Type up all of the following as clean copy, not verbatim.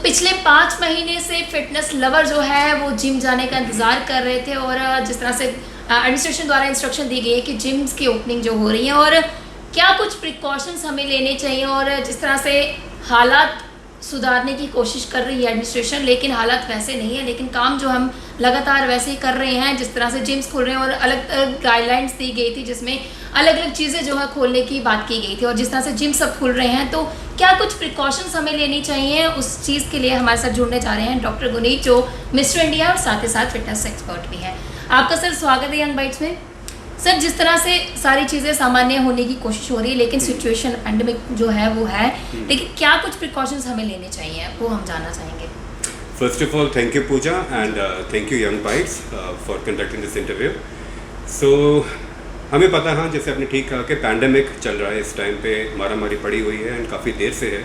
पिछले 5 महीने से फिटनेस लवर जो है वो जिम जाने का इंतज़ार कर रहे थे और जिस तरह से एडमिनिस्ट्रेशन द्वारा इंस्ट्रक्शन दी गई है कि जिम्स की ओपनिंग जो हो रही है और क्या कुछ प्रिकॉशंस हमें लेने चाहिए और जिस तरह से हालात सुधारने की कोशिश कर रही है एडमिनिस्ट्रेशन, लेकिन हालात वैसे नहीं है, लेकिन काम जो हम लगातार वैसे ही कर रहे हैं। जिस तरह से जिम्स खुल रहे हैं और अलग अलग गाइडलाइंस दी गई थी जिसमें अलग अलग चीज़ें जो है खोलने की बात की गई थी और जिस तरह से जिम सब खुल रहे हैं, तो क्या कुछ प्रिकॉशंस हमें लेनी चाहिए, उस चीज़ के लिए हमारे साथ जुड़ने जा रहे हैं डॉक्टर गुनीत जो मिस्टर इंडिया और साथ ही साथ फिटनेस एक्सपर्ट भी है। आपका सर स्वागत है यंग बाइट्स में। सर, जिस तरह से सारी चीज़ें सामान्य होने की कोशिश हो रही है, लेकिन सिचुएशन पेंडेमिक जो है वो है, लेकिन क्या कुछ प्रिकॉशंस हमें लेने चाहिए वो हम जानना चाहेंगे। First of all, thank you Pooja and thank you Young Bites for conducting this interview. So हमें पता है, जैसे आपने ठीक कहा कि पैंडेमिक चल रहा है, इस टाइम पे मारामारी पड़ी हुई है एंड काफ़ी देर से है।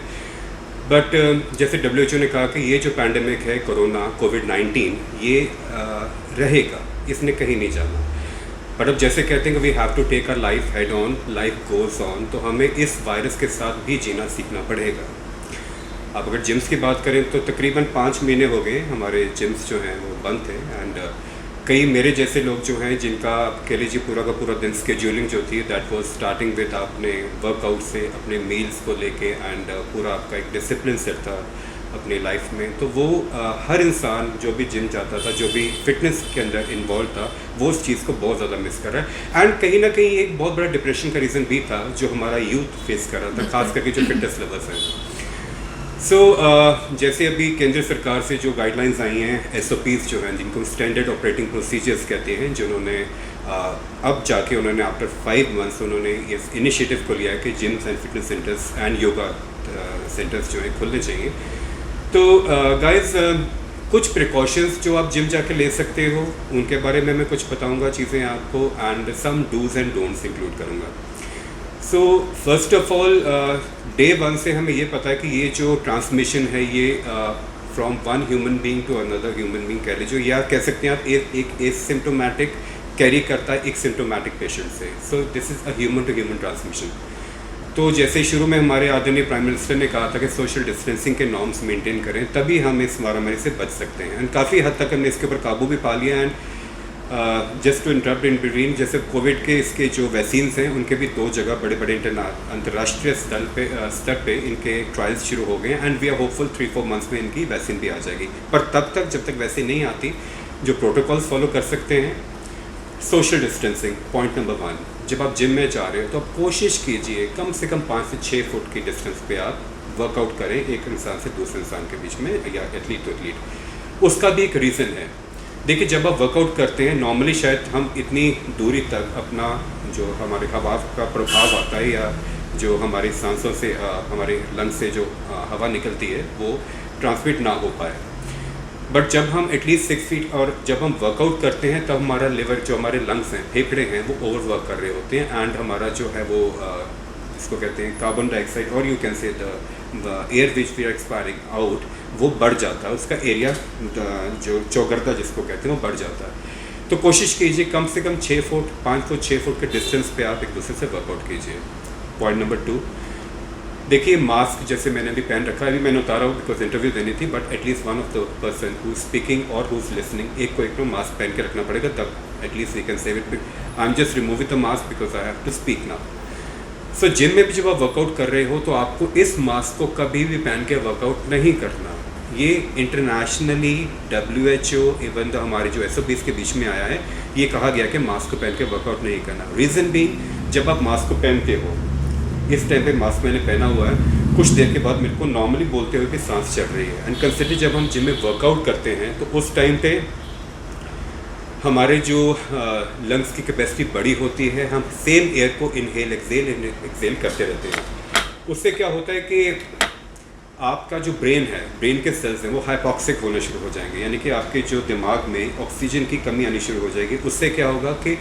बट जैसे WHO ने कहा कि ये जो पैंडेमिक है कोरोना कोविड-19 ये रहेगा, इसने कहीं नहीं जाना। बट अब जैसे कहते हैं कि we have to take a life head on, life goes on, तो हमें इस वायरस के साथ भी जीना सीखना पड़ेगा। अब अगर जिम्स की बात करें तो तकरीबन 5 महीने हो गए हमारे जिम्स जो हैं वो बंद थे एंड कई मेरे जैसे लोग जो हैं जिनका कह लीजिए पूरा का पूरा दिन स्केड्यूलिंग जो थी दैट वाज स्टार्टिंग विद अपने वर्कआउट से, अपने मील्स को लेके एंड पूरा आपका एक डिसिप्लिन सेट था अपनी लाइफ में, तो वो हर इंसान जो भी जिम जाता था, जो भी फिटनेस के अंदर इन्वॉल्व था, वो उस चीज़ को बहुत ज़्यादा मिस कर रहा है। एंड कहीं ना कहीं एक बहुत बड़ा डिप्रेशन का रीज़न भी था जो हमारा यूथ फेस कर रहा था, खास करके जो फिटनेस लवर्स हैं। सो जैसे अभी केंद्र सरकार से जो गाइडलाइंस आई हैं, SOPs जो हैं जिनको स्टैंडर्ड ऑपरेटिंग प्रोसीजर्स कहते हैं, जिन्होंने अब जाके उन्होंने आफ्टर 5 मंथ्स उन्होंने इस इनिशिएटिव को लिया है कि gyms and fitness centres and yoga centres जो हैं खुलने चाहिए। तो गाइस कुछ प्रिकॉशंस जो आप जिम जाके ले सकते हो उनके बारे में मैं कुछ बताऊंगा चीज़ें आपको and some dos and don'ts include करूंगा। So first of all day 1 से हमें ये पता है कि ये जो ट्रांसमिशन है ये from one human being to another human being कह लीजिए, या कह सकते हैं आप एक एसिम्प्टोमेटिक कैरी करता है एक सिम्प्टोमेटिक पेशेंट से। So this is a human to human transmission. तो जैसे शुरू में हमारे आदरणीय प्राइम मिनिस्टर ने कहा था कि सोशल डिस्टेंसिंग के नॉर्म्स मेंटेन करें, तभी हम इस महामारी से बच सकते हैं एंड काफ़ी हद तक हमने इसके ऊपर काबू भी पा लिया। And just to interrupt in between, जैसे कोविड के इसके जो वैक्सीन्स हैं उनके भी 2 जगह बड़े बड़े अंतर्राष्ट्रीय स्तर पे इनके ट्रायल्स शुरू हो गए हैं and we are hopeful 3-4 months में इनकी वैक्सीन भी आ जाएगी। पर तब तक जब तक वैक्सीन नहीं आती, जो प्रोटोकॉल्स फॉलो कर सकते हैं, सोशल डिस्टेंसिंग पॉइंट नंबर 1। जब आप जिम में जा रहे हो तो आप कोशिश कीजिए कम से कम 5 से 6 फुट की डिस्टेंस पे आप वर्कआउट करें एक इंसान से दूसरे इंसान के बीच में, या एथलीट टू एथलीट। उसका भी एक रीज़न है। देखिए, जब आप वर्कआउट करते हैं नॉर्मली शायद हम इतनी दूरी तक अपना जो हमारे हवा का प्रभाव आता है या जो हमारी सांसों से हमारे लंग्स से जो हवा निकलती है वो ट्रांसमिट ना हो पाए। बट जब हम एटलीस्ट 6 फीट और जब हम वर्कआउट करते हैं तब हमारा लिवर, जो हमारे लंग्स हैं, फेफड़े हैं, वो ओवर वर्क कर रहे होते हैं एंड हमारा जो है वो इसको कहते हैं कार्बन डाइऑक्साइड और you can say the air which we are expiring out, वो बढ़ जाता है, उसका एरिया जो चौगर्दा जिसको कहते हैं वो बढ़ जाता है। तो कोशिश कीजिए कम से कम 6 फुट 5 फुट 6 फुट के डिस्टेंस पे आप एक दूसरे से वर्कआउट कीजिए। पॉइंट नंबर 2, देखिए मास्क जैसे मैंने अभी पहन रखा है, अभी मैंने उतारा हूँ बिकॉज इंटरव्यू देनी थी, but at least one of the person who is speaking और हु इज लिसनिंग, एक को एक मास्क पहन के रखना पड़ेगा, तब at least we can save it. I am just removing the mask because I have to speak now. So gym में भी जब आप वर्कआउट कर रहे हो तो आपको इस मास्क को कभी भी पहन के वर्कआउट नहीं करना। ये इंटरनेशनली WHO इवन द हमारे जो SOPs के बीच में आया है, ये कहा गया कि मास्क को पहन के वर्कआउट नहीं करना। रीज़न भी, जब आप मास्क को पहनते हो, इस टाइम पे मास्क मैंने पहना हुआ है, कुछ देर के बाद मेरे को नॉर्मली बोलते हुए कि सांस चढ़ रही है। एंड कंसिडर जब हम जिम में वर्कआउट करते हैं तो उस टाइम पे हमारे जो लंग्स की कैपेसिटी बड़ी होती है, हम सेम एयर को इनहेल एक्सेल करते रहते हैं। उससे क्या होता है कि आपका जो ब्रेन है, ब्रेन के सेल्स हैं, वो हाइपॉक्सिक होने शुरू हो जाएंगे, यानी कि आपके जो दिमाग में ऑक्सीजन की कमी आनी शुरू हो जाएगी। उससे क्या होगा कि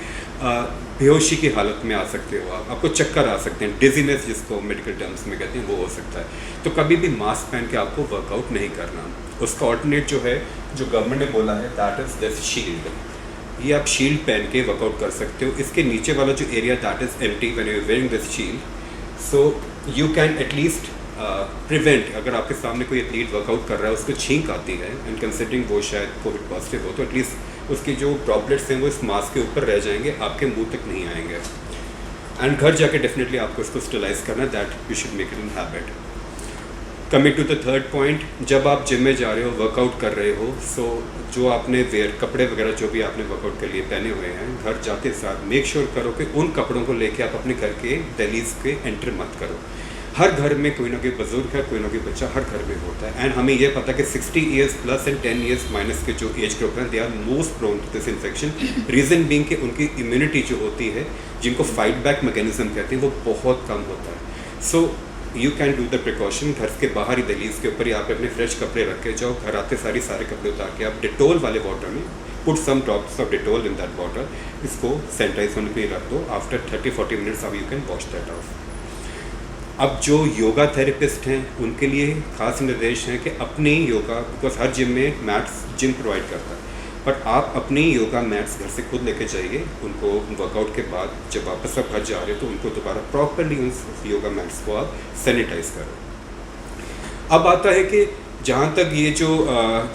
बेहोशी की हालत में आ सकते हो आप, आपको चक्कर आ सकते हैं, डिजीनेस जिसको मेडिकल टर्म्स में कहते हैं, वो हो सकता है। तो कभी भी मास्क पहन के आपको वर्कआउट नहीं करना। उसका ऑल्टरनेट जो है, जो गवर्नमेंट ने बोला है, दैट इज़ दिस शील्ड। ये आप शील्ड पहन के वर्कआउट कर सकते हो। इसके नीचे वाला जो area that is empty when you are wearing this shield, so you can at least prevent, अगर आपके सामने कोई एथलीट वर्कआउट कर रहा है उसको छींक आती है एंड कंसिडरिंग वो शायद कोविड पॉजिटिव हो, तो एटलीस्ट उसकी जो ड्रॉपलेट्स हैं वो इस मास्क के ऊपर रह जाएंगे, आपके मुंह तक नहीं आएंगे। एंड घर जाके डेफिनेटली आपको इसको स्टरलाइज करना, that you should make it in habit. Coming to the third point, जब आप जिम में जा रहे हो, वर्कआउट कर रहे हो, सो जो आपने कपड़े वगैरह जो भी आपने वर्कआउट के लिए पहने हुए हैं, घर जाते साथ मेक श्योर करो कि उन कपड़ों को लेके आप अपने घर के दहलीज के एंटर मत करो। हर घर में कोई ना कोई बुजुर्ग है, कोई ना कोई बच्चा हर घर में होता है, एंड हमें यह पता है कि 60 years plus and 10 years minus के जो एज ग्रुप हैं, they are most prone to this infection. Reason being कि उनकी इम्यूनिटी जो होती है, जिनको फाइट बैक मैकेनिज्म कहते हैं, वो बहुत कम होता है। सो you can do the precaution, घर के बाहर ही दहलीज के ऊपर ही आप अपने फ्रेश कपड़े रख के जाओ, घर आते सारे कपड़े उतार के आप डिटोल वाले वाटर में put some drops of Dettol in that water, इसको सैनिटाइज होने पे रख दो। आफ्टर 30-40 मिनट्स अब you can wash that off. अब जो योगा थेरेपिस्ट हैं उनके लिए खास निर्देश हैं कि अपने योगा, बिकॉज हर जिम में मैट्स जिम प्रोवाइड करता है, बट आप अपने योगा मैट्स घर से खुद लेके जाइए। उनको वर्कआउट के बाद जब वापस आप घर जा रहे हो तो उनको दोबारा प्रॉपरली उन योगा मैट्स को आप सैनिटाइज करो। अब आता है कि जहाँ तक ये जो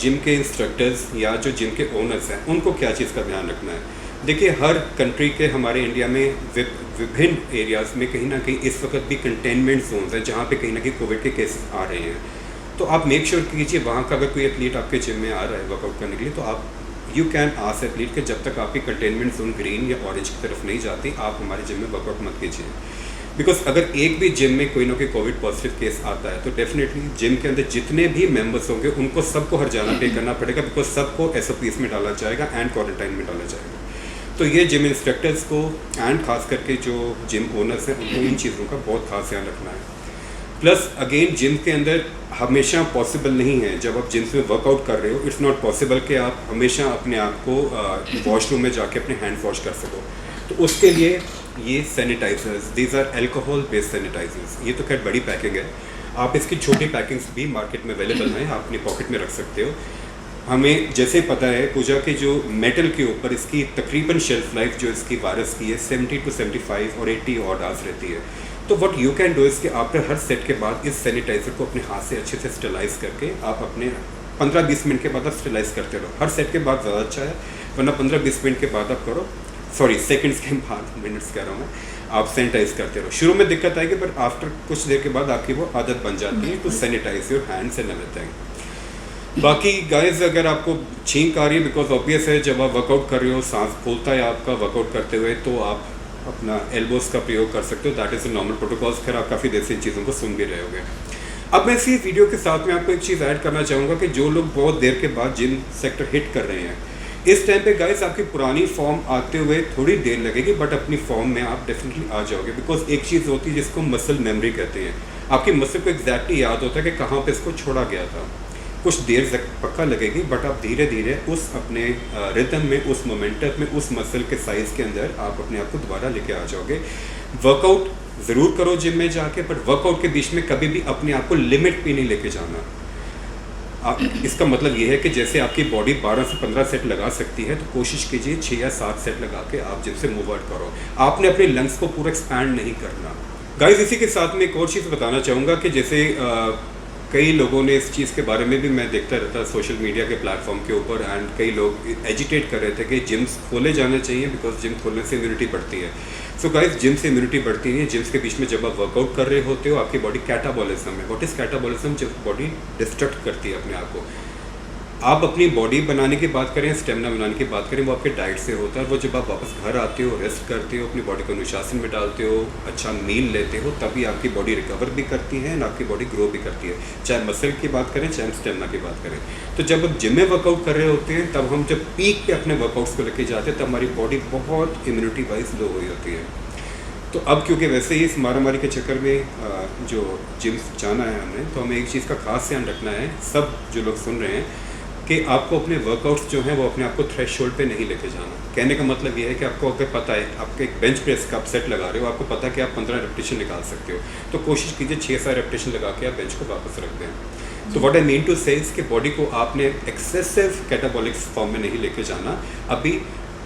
जिम के इंस्ट्रक्टर्स या जो जिम के ओनर्स हैं, उनको क्या चीज़ का ध्यान रखना है। देखिए, हर कंट्री के, हमारे इंडिया में विभिन्न एरियाज़ में कहीं ना कहीं इस वक्त भी कंटेनमेंट जोन्स हैं जहाँ पे कहीं ना कहीं कोविड के केसेस आ रहे हैं। तो आप मेक श्योर कीजिए वहाँ का अगर कोई एथलीट आपके जिम में आ रहा है वर्कआउट करने के लिए, तो आप यू कैन आस्क एथलीट कि जब तक आपकी कंटेनमेंट जोन ग्रीन या ऑरेंज की तरफ नहीं जाती, आप हमारे जिम में वर्कआउट मत कीजिए। बिकॉज अगर एक भी जिम में कोई ना कोई कोविड पॉजिटिव केस आता है तो डेफिनेटली जिम के अंदर जितने भी मेंबर्स होंगे उनको सबको हर्जाना पे करना पड़ेगा, बिकॉज सबको SOPs में डाला जाएगा एंड क्वारंटाइन में डाला जाएगा। तो ये जिम इंस्ट्रक्टर्स को एंड खास करके जो जिम ओनर्स हैं उनको इन चीज़ों का बहुत खास ध्यान रखना है। प्लस अगेन, जिम के अंदर हमेशा पॉसिबल नहीं है, जब आप जिम में वर्कआउट कर रहे हो, इट्स नॉट पॉसिबल कि आप हमेशा अपने आप को वॉशरूम में जाके अपने हैंड वॉश कर सको। तो उसके लिए ये sanitisers, these are alcohol based sanitisers. ये तो खैर बड़ी पैकिंग है, आप इसकी छोटी पैकिंग्स भी मार्केट में अवेलेबल हैं, आप अपनी पॉकेट में रख सकते हो। हमें जैसे पता है पूजा के जो मेटल के ऊपर इसकी तकरीबन शेल्फ लाइफ जो इसकी वायरस की है 70 to 75 और 80 ऑड आवर्स रहती है। तो व्हाट यू कैन डू इसके आफ्टर हर सेट के बाद इस सैनिटाइज़र को अपने हाथ से अच्छे से स्टरलाइज करके आप अपने 15-20 मिनट के बाद आप स्टरलाइज करते रहो। हर सेट के बाद ज़्यादा अच्छा है, वरना 15-20 मिनट के बाद आप करो, सॉरी सेकंड्स के बाद, मिनट्स कह रहा हूँ मैं, आप सैनिटाइज करते रहो। शुरू में दिक्कत आएगी, बट आफ्टर कुछ देर के बाद आपकी वो आदत बन जाती है to sanitise your hands and everything. बाकी गाइस, अगर आपको छींक आ रही है, बिकॉज ऑब्वियस है जब आप वर्कआउट कर रहे हो सांस फूलता है आपका वर्कआउट करते हुए, तो आप अपना एल्बोस का प्रयोग कर सकते हो, that is a normal protocols. फिर आप काफ़ी देर से इन चीज़ों को सुन भी रहे होगे। अब मैं इसी वीडियो के साथ में आपको एक चीज़ ऐड करना चाहूँगा कि जो लोग बहुत देर के बाद जिम सेक्टर हिट कर रहे हैं, इस टाइम पे गाइस आपकी पुरानी फॉर्म आते हुए थोड़ी देर लगेगी, बट अपनी फॉर्म में आप डेफिनेटली आ जाओगे। बिकॉज एक चीज़ होती है जिसको मसल मेमोरी कहते हैं, आपकी मसल को एग्जैक्टली याद होता है कि कहाँ पे इसको छोड़ा गया था। कुछ देर तक पक्का लगेगी, बट आप धीरे धीरे उस अपने रिदम में, उस मोमेंटम में, उस मसल के साइज़ के अंदर आप अपने आप को दोबारा लेके आ जाओगे। वर्कआउट ज़रूर करो जिम में जाके, बट वर्कआउट के बीच में कभी भी अपने आप को लिमिट पे नहीं लेके जाना। इसका मतलब ये है कि जैसे आपकी बॉडी 12 से 15 सेट लगा सकती है, तो कोशिश कीजिए 6 या 7 सेट लगा के आप जिम से मूव आउट करो। आपने अपने लंग्स को पूरा एक्सपैंड नहीं करना। गाइस, इसी के साथ में एक और चीज़ बताना चाहूँगा कि जैसे कई लोगों ने इस चीज़ के बारे में भी मैं देखता रहता सोशल मीडिया के प्लेटफॉर्म के ऊपर, एंड कई लोग एजिटेट कर रहे थे कि जिम्स खोले जाने चाहिए बिकॉज जिम खोलने से इम्यूनिटी बढ़ती है। सो गाइस, जिम से इम्यूनिटी बढ़ती नहीं है। जिम्स के बीच में जब आप वर्कआउट कर रहे होते हो, आपकी बॉडी कैटाबॉलिज्म है। What is catabolism? जब बॉडी डिस्ट्रक्ट करती है अपने आप को। आप अपनी बॉडी बनाने की बात करें, स्टेमिना बनाने की बात करें, वो आपके डाइट से होता है। वो जब आप वापस घर आते हो, रेस्ट करते हो, अपनी बॉडी को अनुशासन में डालते हो, अच्छा मील लेते हो, तभी आपकी बॉडी रिकवर भी करती है और आपकी बॉडी ग्रो भी करती है। चाहे मसल की बात करें, चाहे स्टेमिना की बात करें। तो जब आप जिम में वर्कआउट कर रहे होते हैं, तब हम जब पीक पे अपने वर्कआउट्स को लेके जाते हैं, तब हमारी बॉडी बहुत इम्यूनिटी वाइज लो हुई होती है। तो अब क्योंकि वैसे ही इस मारामारी के चक्कर में जो जिम जाना है हमने, तो हमें एक चीज़ का खास ध्यान रखना है, सब जो लोग सुन रहे हैं, कि आपको अपने वर्कआउट्स जो हैं वो अपने आप को थ्रेशोल्ड पे नहीं लेके जाना। कहने का मतलब ये है कि आपको अगर पता है, आपके एक बेंच प्रेस का आप सेट लगा रहे हो, आपको पता है कि आप 15 रेपिटेशन निकाल सकते हो, तो कोशिश कीजिए 6-7 रेपिटेशन लगा के आप बेंच को वापस रख दें। तो व्हाट आई मीन टू से इज कि बॉडी को आपने एक्सेसिव कैटाबॉलिक फॉर्म में नहीं लेके जाना। अभी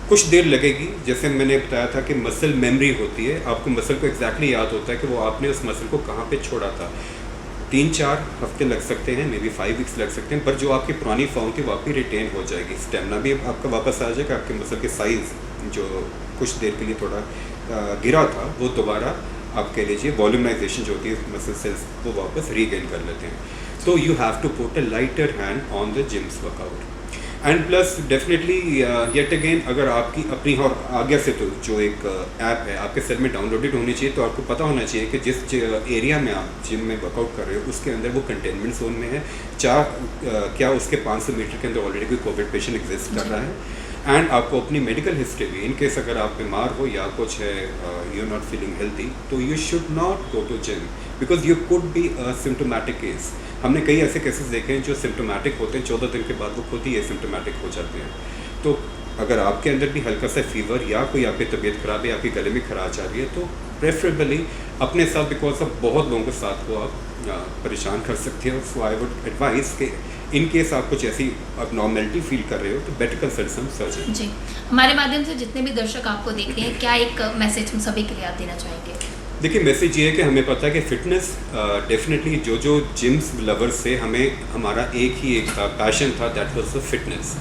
कुछ देर लगेगी, जैसे मैंने बताया था कि मसल मेमोरी होती है, आपको मसल को एग्जैक्टली याद होता है कि वो आपने उस मसल को कहाँ पे छोड़ा था। 3-4 हफ्ते लग सकते हैं, मे बी 5 वीक्स लग सकते हैं, पर जो आपकी पुरानी फॉर्म थी वो आपकी रिटेन हो जाएगी, स्टेमिना भी आपका वापस आ जाएगा, आपके मसल के साइज़ जो कुछ देर के लिए थोड़ा गिरा था वो दोबारा आप कह लीजिए वॉल्यूमाइजेशन जो होती है मसल सेल्स वो वापस रीगेन कर लेते हैं. So you have to put a lighter hand on the gyms workout. And plus definitely yet again अगर आपकी अपनी और आगे से तो जो एक ऐप है आपके सेल में डाउनलोडेड होनी चाहिए, तो आपको पता होना चाहिए कि जिस एरिया में आप जिम में वर्कआउट कर रहे हो उसके अंदर वो कंटेनमेंट जोन में है, क्या उसके 500 मीटर के अंदर ऑलरेडी कोई कोविड पेशेंट एग्जिस्ट कर रहा है. एंड आपको अपनी मेडिकल हिस्ट्री भी, इन केस अगर आप बीमार हो या कुछ है, you are not feeling healthy, तो you should not go to gym because you could be a symptomatic case. हमने कई ऐसे केसेस देखे हैं जो सिम्टोमेटिक होते हैं, 14 दिन के बाद वो खुद ही एसिम्टोमेटिक हो जाते हैं. तो अगर आपके अंदर भी हल्का सा फीवर या कोई आपकी तबीयत ख़राब है, आपकी गले में खराश आ रही है, तो प्रेफरेबली अपने साथ, बिकॉज ऑफ बहुत लोगों के साथ को आप परेशान कर सकते हो. सो आई वुड एडवाइस कि इन केस आप कुछ ऐसी abnormality फील कर रहे हो तो बेटर कंसल्ट सम सर्जन. जी, हमारे माध्यम से जितने भी दर्शक आपको देख रहे हैं, क्या एक मैसेज हम सभी के लिए आप देना चाहेंगे? देखिए, मैसेज ये है कि हमें पता है कि फ़िटनेस डेफिनेटली जो जिम्स लवर्स से हमें हमारा एक था पैशन था, दैट वाज द फिटनेस.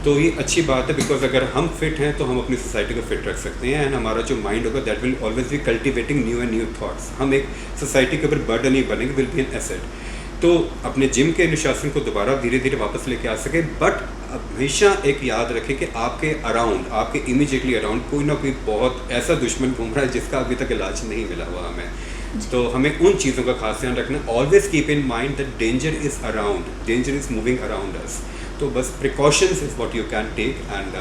तो ये अच्छी बात है बिकॉज अगर हम फिट हैं तो हम अपनी सोसाइटी को फिट रख सकते हैं. एंड हमारा जो माइंड होगा that will always be cultivating new and new thoughts. हम एक सोसाइटी के ऊपर बर्डन नहीं बनेंगे, विल बी एन एसेट. तो अपने जिम के अनुशासन को दोबारा धीरे धीरे वापस लेके आ सके, बट हमेशा एक याद रखें कि आपके अराउंड, आपके इमीडिएटली अराउंड कोई ना कोई बहुत ऐसा दुश्मन घूम रहा है जिसका अभी तक इलाज नहीं मिला हुआ हमें. तो हमें उन चीज़ों का खास ध्यान रखना. Always keep in mind that danger is around, danger is moving around us. तो बस precautions is what you can take. And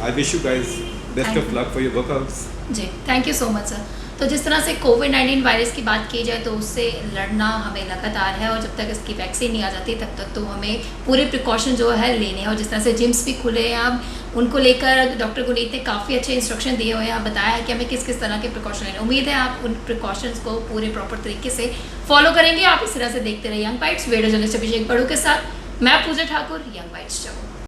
I wish you guys best of luck for your workouts. जी, thank you so much sir. तो जिस तरह से कोविड-19 virus की बात की जाए तो उससे लड़ना हमें लगातार है, और जब तक इसकी वैक्सीन नहीं आ जाती तब तक तो हमें पूरे प्रिकॉशन जो है लेने हैं. और जिस तरह से जिम्स भी खुले हैं अब, उनको लेकर डॉक्टर गुनीत ने काफ़ी अच्छे इंस्ट्रक्शन दिए हुए हैं. आप बताया है कि हमें किस किस तरह के प्रिकॉशन लेने. उम्मीद है आप उन प्रिकॉशंस को पूरे प्रॉपर तरीके से फॉलो करेंगे. आप इस तरह से देखते रहिए यंग बाइट्स वीडियो जर्नलिस्ट अभिषेक बड़ू के साथ. मैं पूजा ठाकुर, यंग बाइट्स जाऊँ.